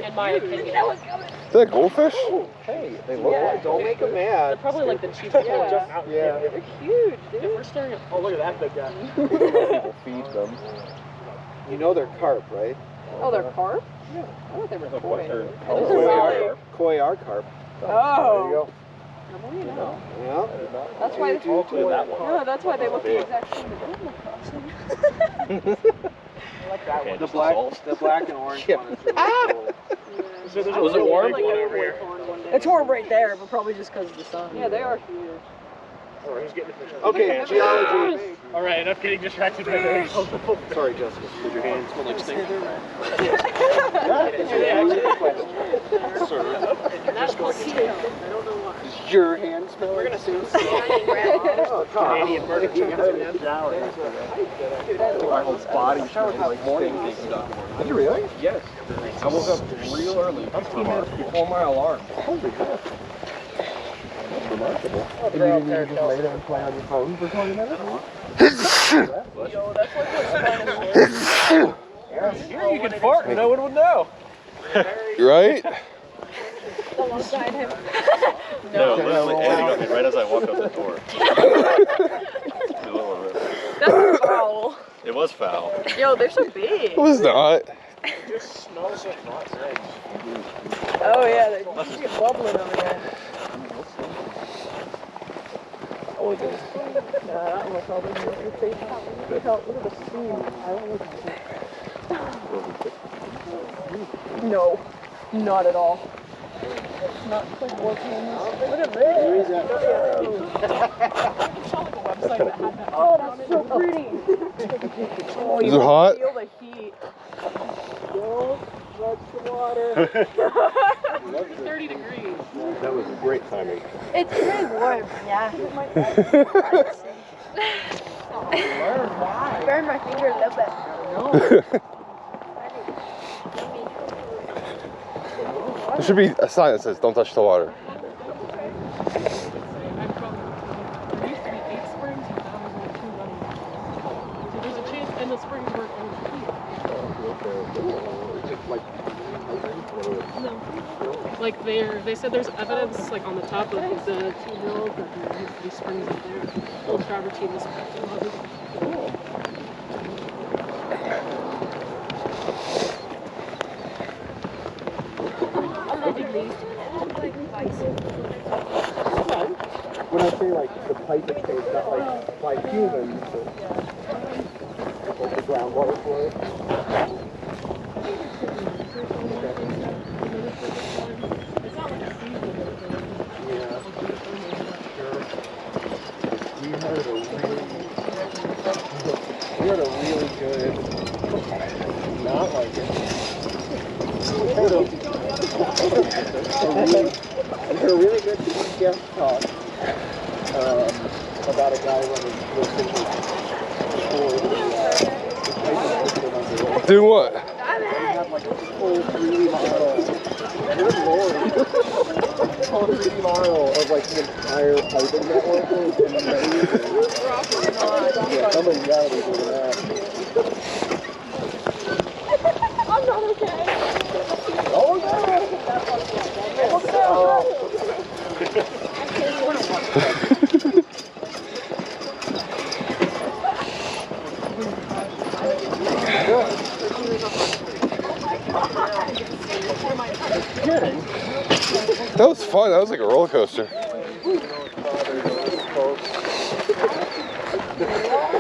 In my opinion. Is that goldfish? Hey, they look like. Don't make them mad. They're probably like the cheapest ones. Yeah. They're huge, dude. If we're staring at... Oh, look at that big guy. People feed them. You know they're carp, right? Oh, they're carp? Yeah. I thought they were koi. Koi are carp. Oh. There you go. Yeah. Yeah. That's why they That one. yeah, that's why they look the exact same as Animal Crossing. I like that one. The black and orange one is really cool. So there's a Was it real warm? big one over here. It's warm right there, but probably just because of the sun. Yeah, they are huge. Oh, he's getting the fish. Okay, geology. All right, enough getting distracted by there. Sorry, Jessica. Did your hands smell like stink? Does your hand smell? We're gonna soon see. Canadian murder. My whole body smells like morning stuff. Did you really? Yes. I woke up real early, 15 minutes before my alarm. Holy cow. That's remarkable. And you didn't even just lay there and play on your phone for 20 minutes? Yo, that's like what's Here you can fart and no one would know. Right? Alongside him. No, literally ending on me right as I walked out the door. That's foul. It was foul. Yo, they're so big. It was not. It just smells like rotten eggs. Oh yeah, they're bubbling over there. Oh, it is. Nah, that one probably makes your face hot. Look at the steam. I don't look at it. No, not at all. It's not like volcanoes. Look at this. Oh, that's so pretty. Oh, Is it hot? Feel the heat. Don't touch the water. 30 degrees. That was great timing. It's really warm, yeah. Burn my finger a little bit. There should be a sign that says, "Don't touch the water." There used to be 8 springs, and now there's only 2 running. So there's a chance, and the springs weren't going to heat. No. Like they said there's evidence like on the top of the 2 mills that there used to be springs up there. Old travertine is cool. When I say like the pipe is shaped, not like by humans, but like the groundwater flow. It's not like a season. Yeah, sure. We heard a really good, not like it. We heard a really good guest talk about a guy running Do what? He had like a whole 3D model. Good lord. A whole 3D model of like the entire piping network. It was amazing. Yeah, somebody's gotta be doing that. I'm not okay. Oh no! That was fun. That was like a roller coaster.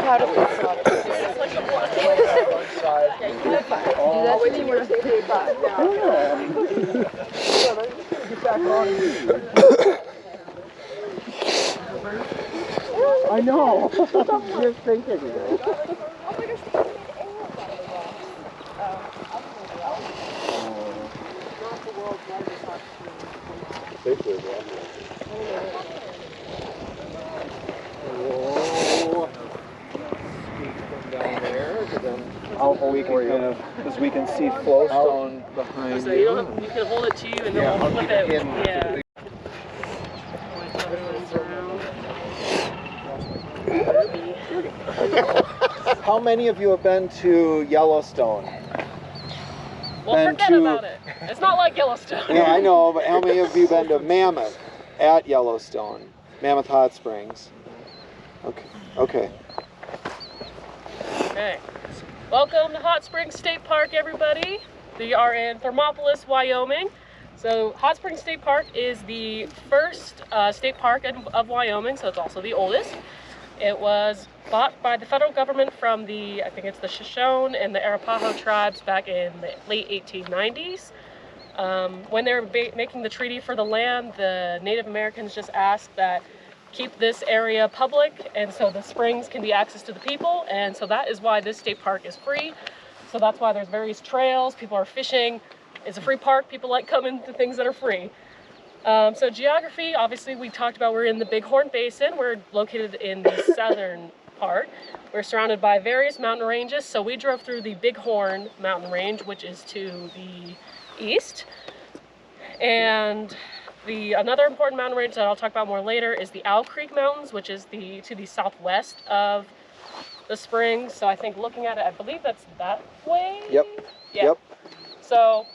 How to fix it. It's like a block. Do that when you were 65. I know. Just thinking it. Oh, we can because we can see flowstone behind So you can hold it to you and then we'll flip it. Yeah. how many of you have been to Yellowstone? Well, Been forget to- about it. It's not like Yellowstone. Yeah, I know, but how many of you been to Mammoth at Yellowstone? Mammoth Hot Springs. Okay. Okay. Okay. Welcome to Hot Springs State Park, everybody. We are in Thermopolis, Wyoming. So Hot Springs State Park is the first state park of Wyoming, so it's also the oldest. It was bought by the federal government from the, I think it's the Shoshone and the Arapaho tribes back in the late 1890s. When they were making the treaty for the land, the Native Americans just asked that keep this area public, and so the springs can be accessed to the people, and so that is why this state park is free. So that's why there's various trails, people are fishing. It's a free park, people like coming to things that are free. So geography, obviously we talked about we're in the Bighorn Basin. We're located in the southern part. We're surrounded by various mountain ranges. So we drove through the Bighorn mountain range, which is to the east. And another important mountain range that I'll talk about more later is the Owl Creek Mountains, which is to the southwest of the springs. So I think looking at it, I believe that's that way. Yep. Yeah. Yep. So,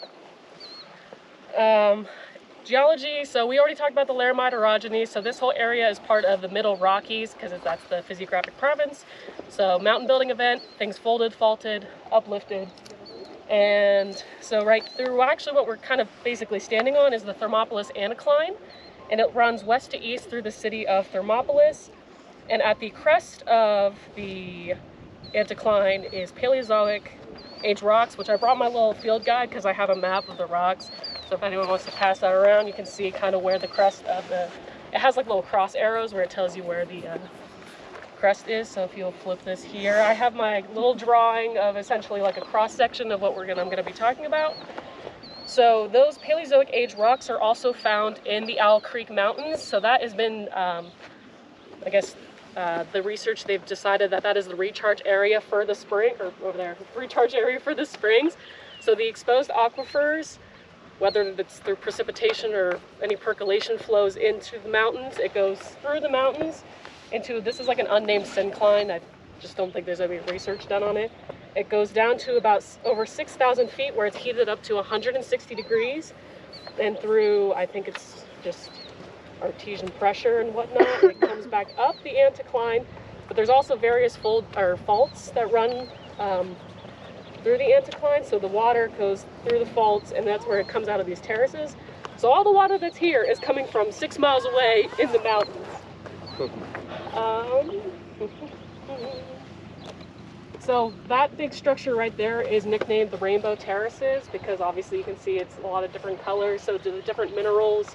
geology, so we already talked about the Laramide orogeny. So this whole area is part of the Middle Rockies because that's the physiographic province. So mountain building event, things folded, faulted, uplifted. And so right through, actually what we're kind of basically standing on is the Thermopolis Anticline. And it runs west to east through the city of Thermopolis. And at the crest of the anticline is Paleozoic age rocks, which I brought my little field guide because I have a map of the rocks. So if anyone wants to pass that around, you can see kind of where the crest of it has like little cross arrows where it tells you where the crest is. So if you'll flip this here, I have my little drawing of essentially like a cross section of what I'm gonna be talking about. So those Paleozoic age rocks are also found in the Owl Creek Mountains. So that has been, I guess, the research, they've decided that is the recharge area for the spring, or over there, recharge area for the springs. So the exposed aquifers, whether it's through precipitation or any percolation flows into the mountains, it goes through the mountains into, this is like an unnamed syncline. I just don't think there's any research done on it. It goes down to about over 6,000 feet where it's heated up to 160 degrees. And through, I think it's just artesian pressure and whatnot, it comes back up the anticline. But there's also various faults that run through the anticline. So the water goes through the faults, and that's where it comes out of these terraces. So all the water that's here is coming from 6 miles away in the mountains. So that big structure right there is nicknamed the Rainbow Terraces because obviously you can see it's a lot of different colors. So the different minerals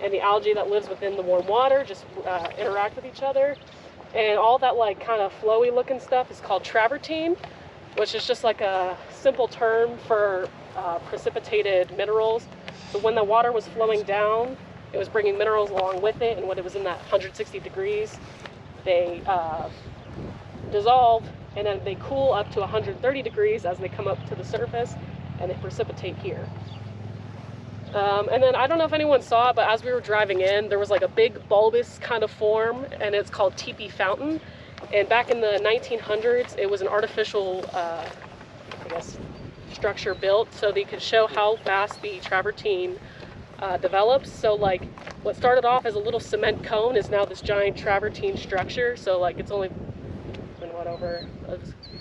and the algae that lives within the warm water just interact with each other. And all that like kind of flowy looking stuff is called travertine, which is just like a simple term for precipitated minerals. So when the water was flowing down, it was bringing minerals along with it, and when it was in that 160 degrees, they dissolve, and then they cool up to 130 degrees as they come up to the surface, and they precipitate here. And then I don't know if anyone saw it, but as we were driving in, there was like a big bulbous kind of form, and it's called Teepee Fountain. And back in the 1900s, it was an artificial, I guess, structure built so they could show how fast the travertine develops. So like what started off as a little cement cone is now this giant travertine structure. So like it's only been a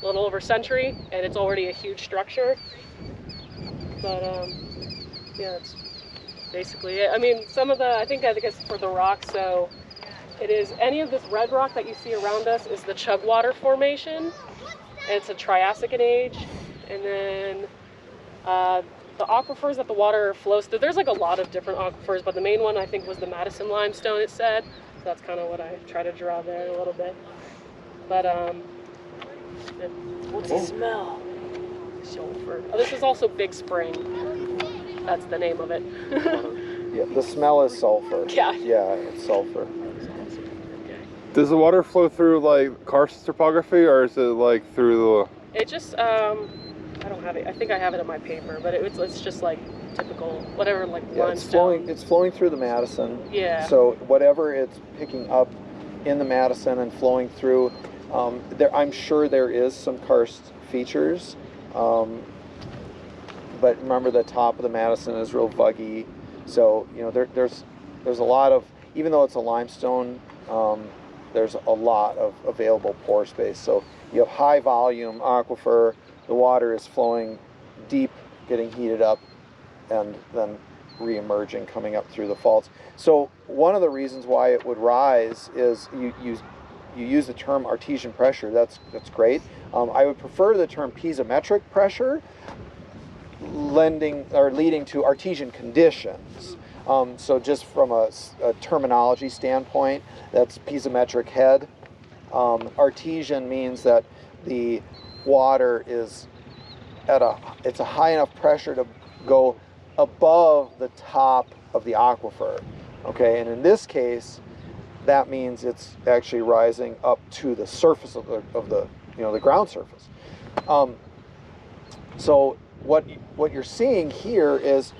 little over a century, and it's already a huge structure. But yeah, it's basically it. I mean, some of the, I think it's for the rocks. So it is any of this red rock that you see around us is the Chugwater Formation. It's a Triassic in age, and then the aquifers that the water flows through. There's like a lot of different aquifers, but the main one I think was the Madison limestone. It said, so that's kind of what I try to draw there a little bit. But what's the smell? Sulfur. Oh, this is also Big Spring. That's the name of it. Yeah, the smell is sulfur. Yeah. Yeah, it's sulfur. Does the water flow through like karst topography, or is it like through the? It just I don't have it. I think I have it in my paper, but it's just like typical whatever like Yeah, limestone. it's flowing through the Madison. Yeah. So whatever it's picking up in the Madison and flowing through, I'm sure there is some karst features, but remember the top of the Madison is real vuggy, so there's a lot of, even though it's a limestone, there's a lot of available pore space. So you have high volume aquifer, the water is flowing deep, getting heated up, and then re-emerging, coming up through the faults. So one of the reasons why it would rise is you use the term artesian pressure. That's great. I would prefer the term piezometric pressure, leading to artesian conditions. So just from a terminology standpoint, that's piezometric head. Artesian means that the water is it's a high enough pressure to go above the top of the aquifer. Okay, and in this case, that means it's actually rising up to the surface of the the ground surface. So what you're seeing here is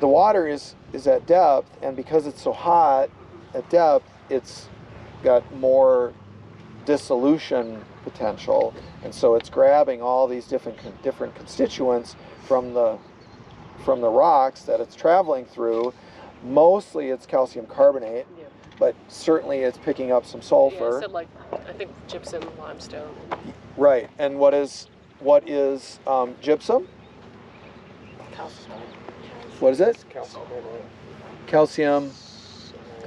the water is at depth, and because it's so hot at depth, it's got more dissolution potential, and so it's grabbing all these different constituents from the rocks that it's traveling through. Mostly it's calcium carbonate, but certainly it's picking up some sulfur. Yeah, it said I think gypsum, limestone. Right, and what is gypsum? Calcium. What is it? Calcium.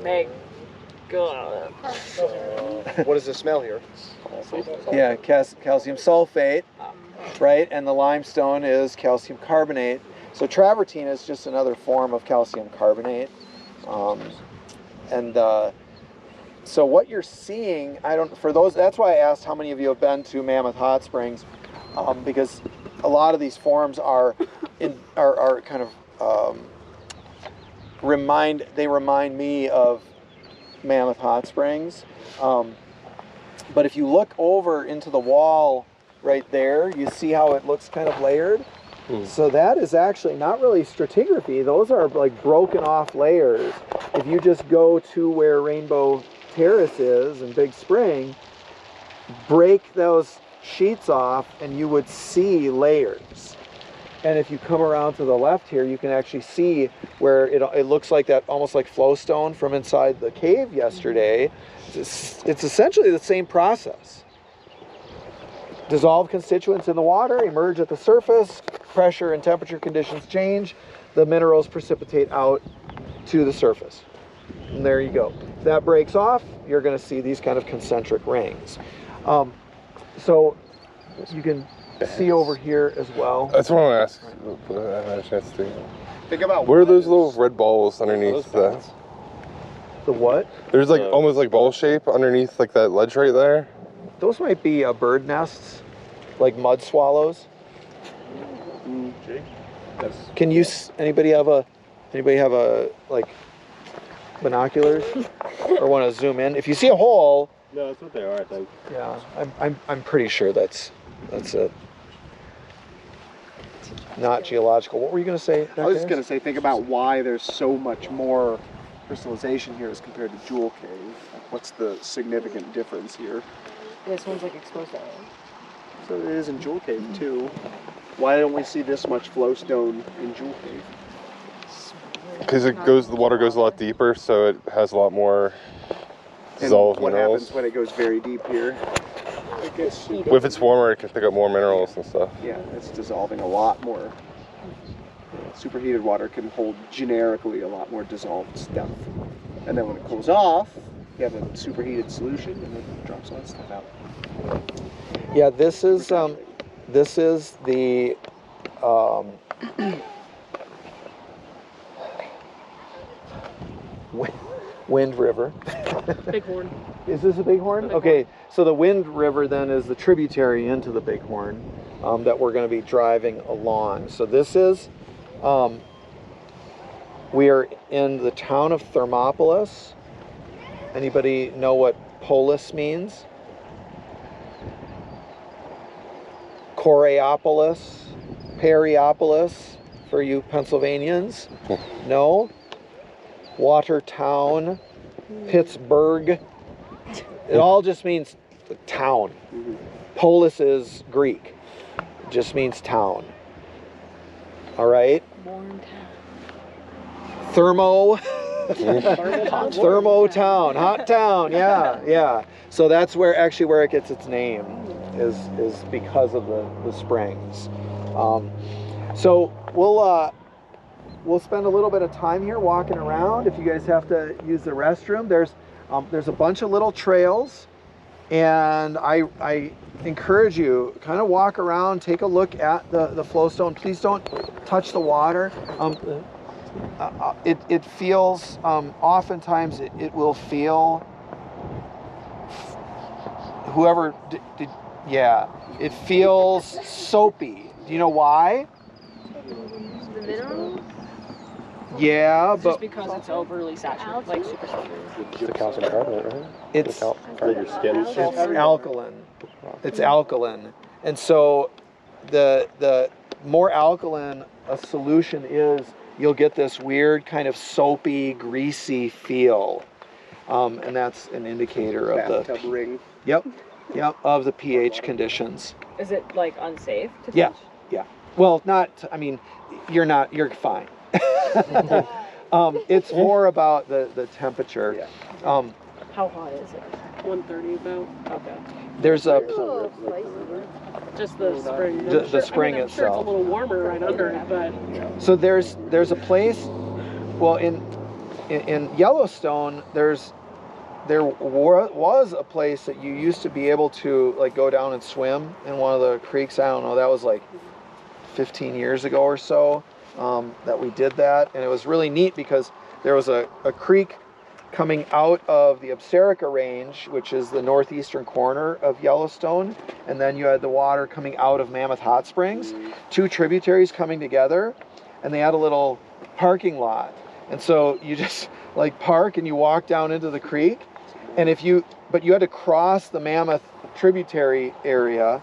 Meg. What does it smell here? Yeah, calcium sulfate, right? And the limestone is calcium carbonate. So travertine is just another form of calcium carbonate. So what you're seeing, that's why I asked how many of you have been to Mammoth Hot Springs, because a lot of these forms are kind of remind me of Mammoth Hot Springs. But if you look over into the wall right there, you see how it looks kind of layered. So that is actually not really stratigraphy. Those are like broken off layers. If you just go to where Rainbow Terrace is in Big Spring, break those sheets off and you would see layers. And if you come around to the left here, you can actually see where it looks like that, almost like flowstone from inside the cave yesterday. It's essentially the same process. Dissolved constituents in the water emerge at the surface, pressure and temperature conditions change, the minerals precipitate out to the surface. And there you go. If that breaks off, you're going to see these kind of concentric rings. So you can see over here as well. That's what I want to ask. I haven't had a chance to. Think about Where are those little red balls underneath that? The what? There's like almost like ball shape underneath like that ledge right there. Those might be bird nests, like mud swallows. Can you? Anybody have a like binoculars or want to zoom in? If you see a hole. No, that's what they are, I think. Yeah, I'm pretty sure that's it. Not geological. What were you going to say? I was just going to say, think about why there's so much more crystallization here as compared to Jewel Cave. Like, what's the significant difference here? This one's like exposed out. So it is in Jewel Cave too. Why don't we see this much flowstone in Jewel Cave? Because the water goes a lot deeper, so it has a lot more dissolved what minerals. happens when it goes very deep here? It gets heated. If it's warmer, it can pick up more minerals and stuff. Yeah, it's dissolving a lot more. Superheated water can hold generically a lot more dissolved stuff. And then when it cools off, you have a superheated solution and it drops all that stuff out. Yeah, this is the Wind River. Bighorn. Is this a Bighorn? Okay, so the Wind River then is the tributary into the Bighorn that we're going to be driving along. So this is, we are in the town of Thermopolis. Anybody know what polis means? Coraopolis, Periopolis for you Pennsylvanians? No? Watertown, Pittsburgh. It all just means town. Polis is Greek. It just means town. All right? Warm town. Thermo town, hot town, yeah. So that's where it gets its name, is because of the springs. So we'll spend a little bit of time here walking around. If you guys have to use the restroom, there's a bunch of little trails, and I encourage you, kind of walk around, take a look at the flowstone. Please don't touch the water. It feels, oftentimes it will feel, whoever did, it feels soapy. Do you know why? The minerals? Yeah, It's but just because it's overly saturated, like super saturated. It's the calcium carbonate, right? it's For your skin. alkaline. It's alkaline, and so the more alkaline a solution is, you'll get this weird kind of soapy, greasy feel, and that's an indicator of the Bathtub ring. Yep, of the pH conditions. Is it like unsafe to Yeah. touch? Well, not. I mean, you're fine. It's more about the temperature. Yeah. How hot is it? 130 about. Okay. There's a Just the spring. The spring I'm sure it's itself. a little warmer right under it, but So there's a place, well, in Yellowstone, there was a place that you used to be able to like go down and swim in one of the creeks. I don't know, that was like 15 years ago or so, that we did that, and it was really neat because there was a creek coming out of the Absarica Range, which is the northeastern corner of Yellowstone, and then you had the water coming out of Mammoth Hot Springs, two tributaries coming together, and they had a little parking lot. And so you just like park and you walk down into the creek, and but you had to cross the Mammoth tributary area,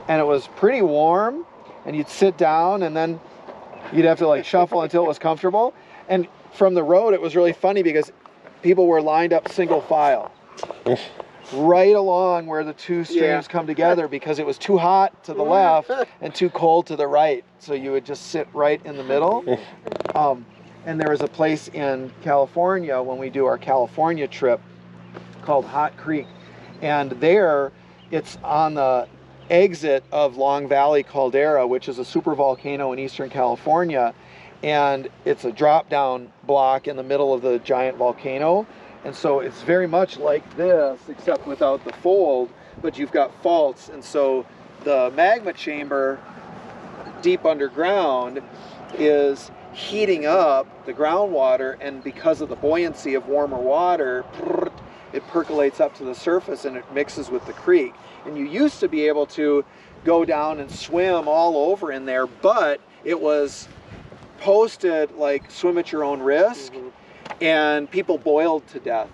and it was pretty warm, and you'd sit down and then you'd have to like shuffle until it was comfortable. And from the road, it was really funny because people were lined up single file right along where the two streams come together, because it was too hot to the left and too cold to the right. So you would just sit right in the middle. And there was a place in California when we do our California trip called Hot Creek. And there, it's on the exit of Long Valley Caldera, which is a supervolcano in Eastern California. And it's a drop down block in the middle of the giant volcano. And so it's very much like this, except without the fold, but you've got faults. And so the magma chamber deep underground is heating up the groundwater, and because of the buoyancy of warmer water, it percolates up to the surface and it mixes with the creek. And you used to be able to go down and swim all over in there, but it was posted like swim at your own risk, and people boiled to death.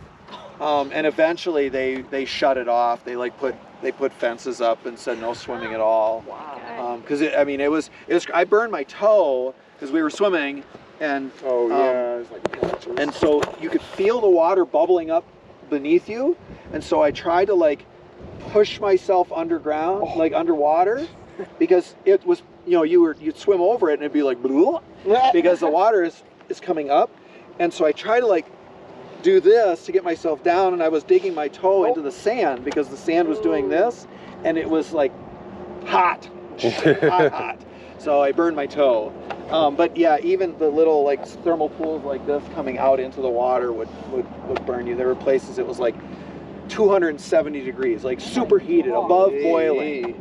And eventually they shut it off. They put fences up and said no swimming at all. Wow. Because it was I burned my toe because we were swimming, and and so you could feel the water bubbling up beneath you, and so I tried to like push myself underground, like underwater, because it was, you'd swim over it and it'd be like because the water is coming up. And so I tried to like do this to get myself down, and I was digging my toe into the sand because the sand was doing this, and it was like hot. So I burned my toe. But yeah, even the little like thermal pools like this coming out into the water would burn you. There were places it was like 270 degrees, like superheated, above boiling.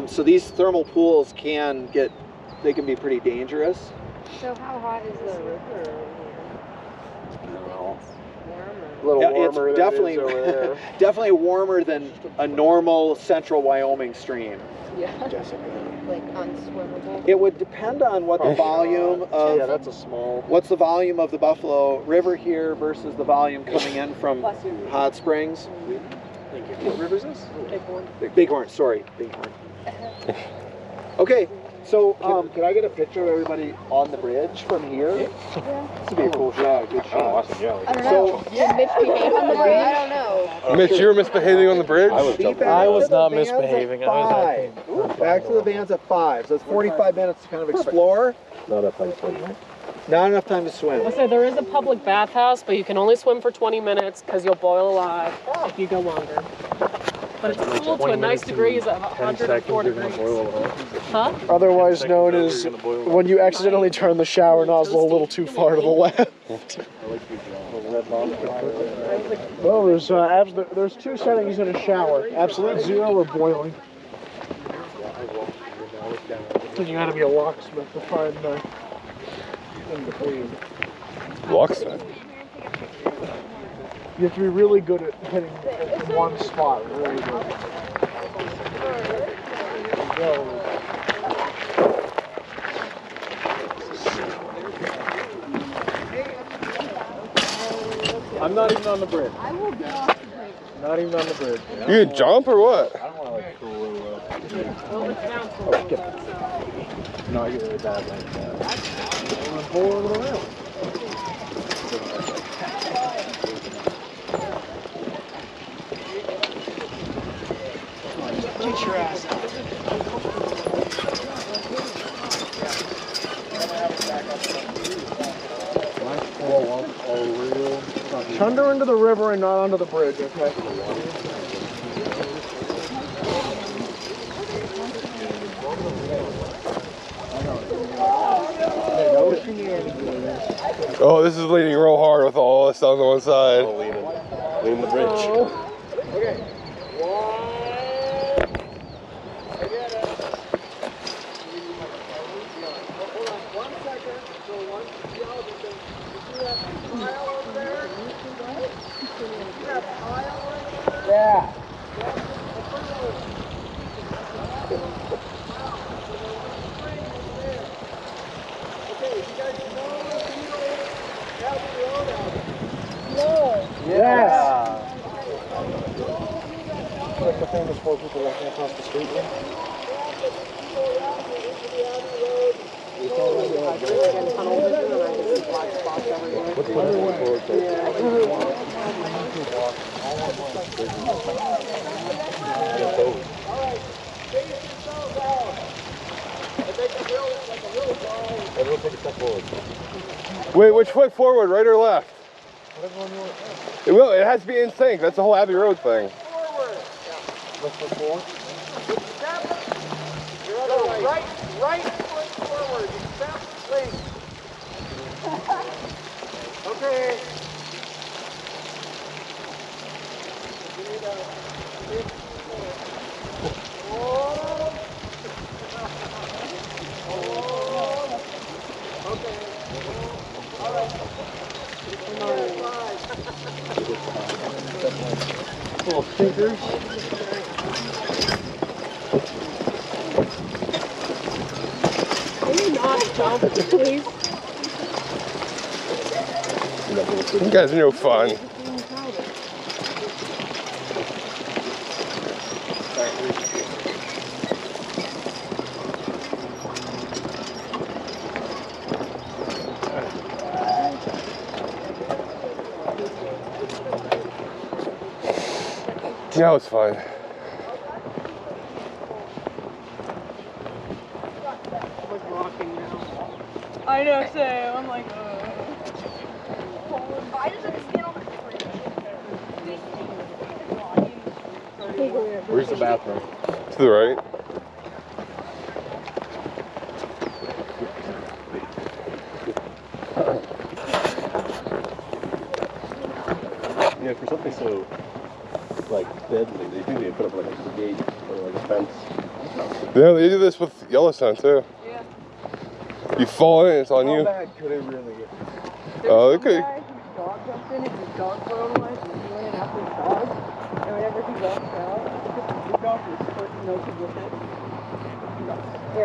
So these thermal pools can be pretty dangerous. So how hot is the river? A little warmer It's than definitely it is over there. definitely warmer than a normal central Wyoming stream. Yeah. Like unswimmable. It would depend on what the volume of Yeah, that's a small. what's the volume of the Buffalo River here versus the volume coming in from Hot Springs. Thank you. What river is this? Bighorn, sorry, Bighorn. Okay, So, can I get a picture of everybody on the bridge from here? Yeah. This would be a cool shot. Good shot. Oh, awesome. Yeah. I don't know. Did Mitch behave on the bridge? I don't know. Mitch, you were misbehaving on the bridge? I was not misbehaving. Back to the vans at 5. So it's 45 minutes to kind of explore. Not enough time to swim. Not enough time to swim. Let's say there is a public bathhouse, but you can only swim for 20 minutes because you'll boil alive if you go longer. But it's cool to a nice degrees of 104 degrees. Huh? Otherwise known as when you accidentally turn the shower nozzle a little too far to the left. Well, there's two settings in a shower: absolute zero or boiling. Then you gotta be a locksmith to find the in between. Locksmith? You have to be really good at hitting one spot. Really good. I'm not even on the bridge. I will get off the bridge. Not even on the bridge. You can jump or what? I don't want to like throw it up. Well, it's down to No, I get really bad like that. I'm pulling it around. Get your ass out. Thunder into the river and not onto the bridge, okay? Oh, this is leaning real hard with all this on the one side. Lean the bridge. Okay. Yeah. Yes. Like the famous four people walking across the street. Everyone take a step forward. Wait, which foot forward, right or left? It will, it has to be in sync. That's the whole Abbey Road thing. Right foot forward, except link. Okay. Little stinkers. Can you not jump, please? You guys are no fun. Yeah, it's fine. I know, Sam. I'm like, I just have to stand on the bridge. Where's the bathroom? To the right. Yeah, for something so like deadly, they think they put up like a gate or like a fence. Yeah, they do this with Yellowstone too. yeah. You fall in, it's on How you. bad could it really get? Oh, it could. Guy whose dog jumped in and his dog paralyzed and he went in after his dog. And whenever he walked out, the dog was first noted with it.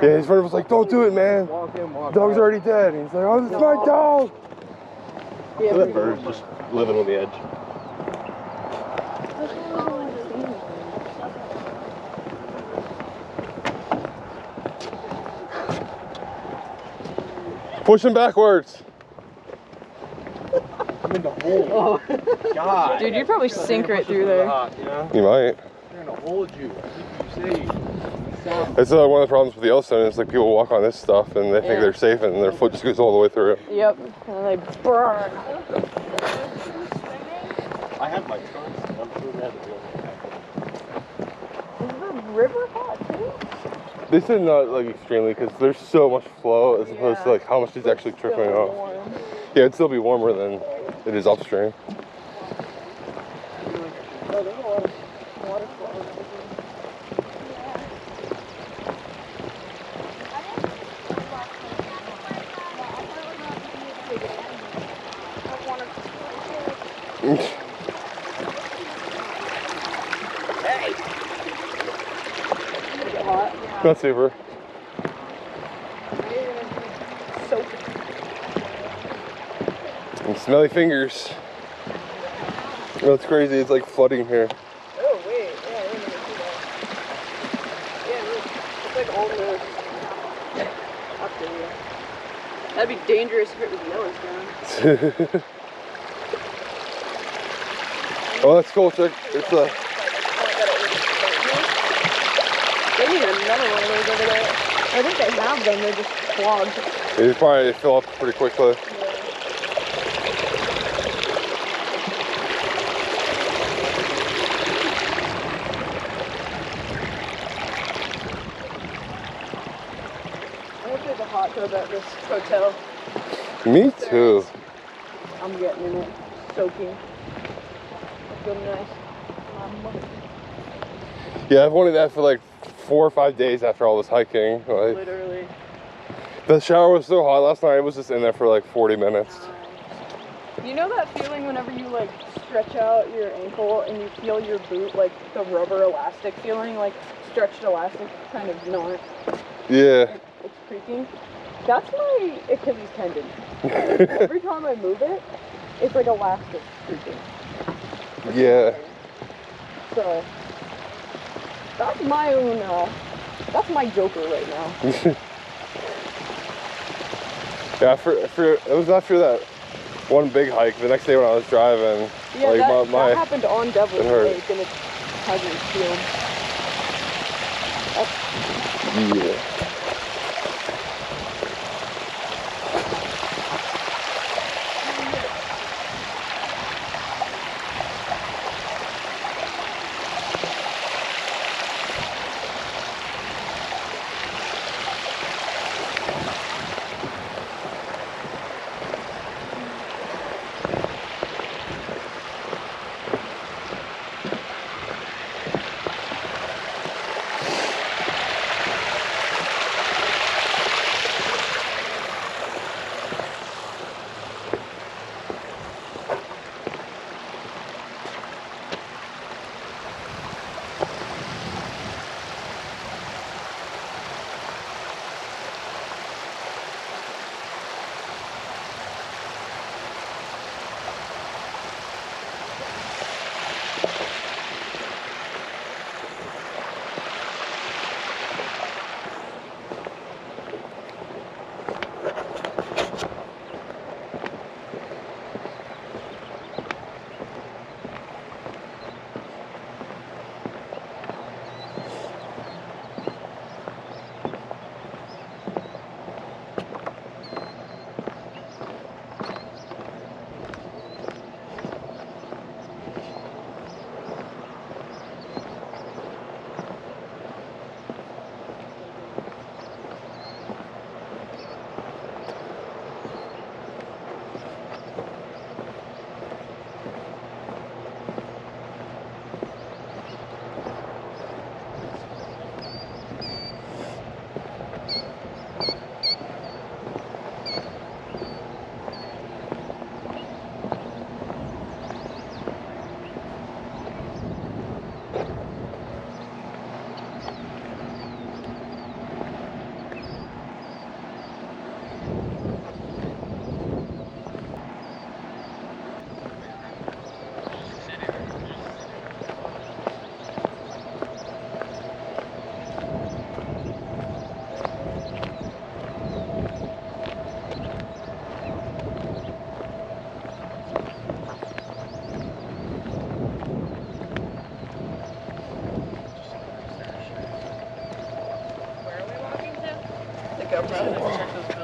Yeah, his friend was like, "Don't do it, man. Walk in, walk Dog's out. already dead." And he's like, "Oh, this is my dog." Yeah, So that bird's just living on the edge. Push him backwards. I'm in the hole. Oh. God. Dude, you'd probably sink right through there. You might. They're gonna hold you. You say. That's one of the problems with the Yellowstone. It's like people walk on this stuff and they think they're safe, and their foot just goes all the way through. Yep, and they burn. I have my trunks, and I'm sure that is Is the river hot too? They said not like extremely, because there's so much flow as opposed to like how much is actually trickling off. Warm. Yeah, it'd still be warmer than it is upstream. Oh, there's a lot of water flowing. Not super. And smelly fingers. That's crazy. It's like flooding here. Oh wait, yeah, I didn't even see that. Yeah, look, it's like almost up to here. That'd be dangerous if it was Yellowstone. Oh, that's cool. Check. It's a. They need another one of those over there. I think they have them. They're just clogged. They probably fill up pretty quickly. I hope there's a hot tub at this hotel. Me too. I'm getting in it, soaking. Feel nice. Yeah, I've wanted that for like 4 or 5 days after all this hiking. Like, Literally. the shower was so hot last night. I was just in there for like 40 minutes. You know that feeling whenever you like stretch out your ankle and you feel your boot, like the rubber elastic feeling, like stretched elastic, kind of not. Yeah. It's creaking. That's my Achilles tendon. Every time I move it, it's like elastic creaking. Yeah. So that's my own. That's my Joker right now. Yeah, it was after that one big hike. The next day when I was driving, Yeah, like that happened on Devil's it hurt. Lake and it hasn't healed. Yeah. camera.